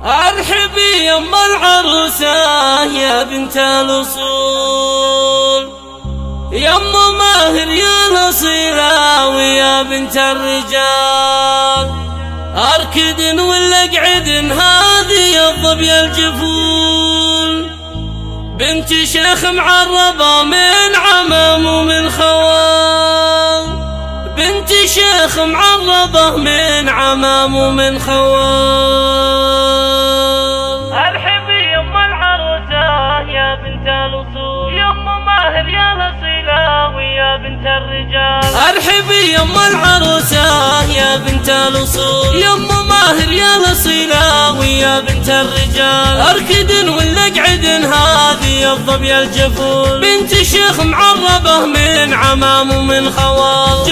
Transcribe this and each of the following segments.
ارحبي يما العروسة يا بنت الأصول، يما ماهر يا الأصيلة ويا بنت الرجال. اركدن ولا اقعدن هذه الظبي الجفول، بنت شيخ معربة من عمام ومن خوال، بنت شيخ معربة من عمام ومن خوال. ارحبي يما العروسة يا بنت الأصول، يما ماهر يا الأصيلة ويا بنت الرجال. ارحبي يما العروسة يا بنت الأصول، يما ماهر يا الأصيلة ويا بنت الرجال. اركدن ولا اقعدن هذه الظبي الجفول، بنت شيخ معربة من عمام ومن خوال.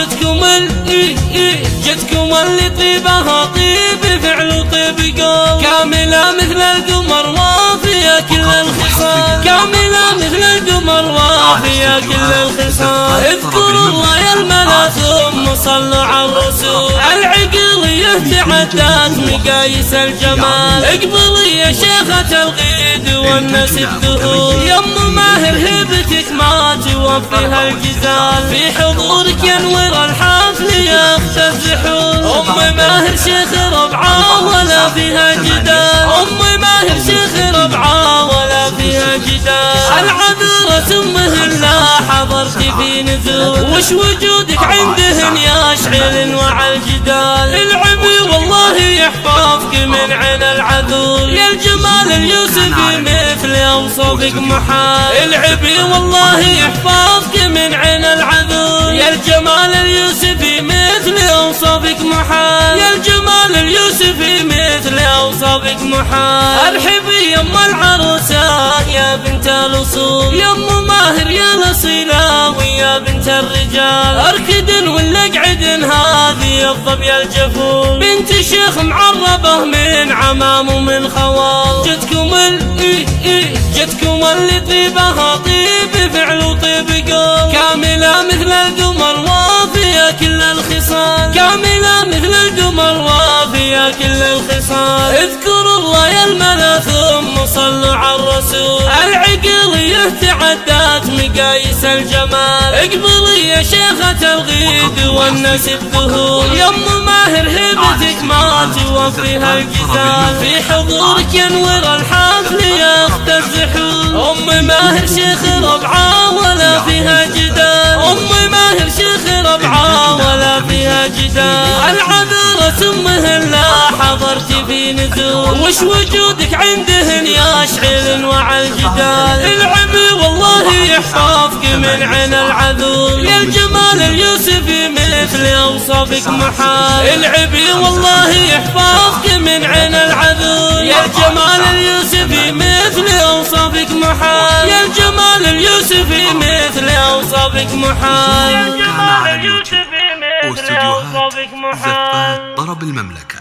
جتكم اللي طيبها طيب فعل وطيب قول، كاملة مثل القمر وافية كل الخصال، كاملة مثل القمر وافية كل الخصال. اذكروا الله يا الملا ثم صلوا على الرسول، العقلية تعدت مقاييس الجمال. اقبلي يا شيخة الغيد والناس الذهول، يم ماهر هبتك ما توفيها الجزال، في حضورك ينور الحفل يخشى الزحول. ام ماهر شيخ ربعة ولا فيها جدال، ام ماهر شيخ ربعة ولا فيها جدال. العذرة امهن لا حضرت في نزول، وش وجودك عندهن يشعل وعى الجدال. العبي والله يحفظك من عين العذول، يا الجمال اليوسفي مثل اوصافك محال. العبي والله يحفظك من عين العذول، يا الجمال اليوسفي مثل اوصافك محال، يا الجمال اليوسفي مثل اوصافك محال. ارحبي يما العروسة يا بنت الأصول، يما ماهر يا الأصيلة ويا بنت الرجال. اركدن ولا اقعدن هذه الظبي الجفول، بنت شيخ معربة من عمام ومن خوال. جتكم اللي طيبها طيب فعل وطيب قول، كاملة مثل القمر وافية كل الخصال، كاملة مثل القمر وافية كل الخصال. اذكروا الله يا الملا ثم صلوا على الرسول، العقلية تعدت مقاييس الجمال. اقبلي يا شيخة الغيد والناس الذهول، يم ماهر هبتك ما توفيها الجزال، في حضورك ينور الحفل يخشى الزحول. ام ماهر شيخ ربعة ولا فيها جدال، ام ماهر شيخ ربعة ولا فيها جدال. العذرة امهن لا حضرت في نزول، وش وجودك عندهن يشعل وعى الجدال. العبي والله يحفظك من عين العذول، يا الجمال اليوسفي مثل اوصافك محال. العبي والله يحفظك من عين العذول، يا الجمال اليوسفي مثل اوصافك محال، يا الجمال اليوسفي مثل اوصافك محال. يا الجمال اليوسفي مثل اوصافك محال. طرب المملكة.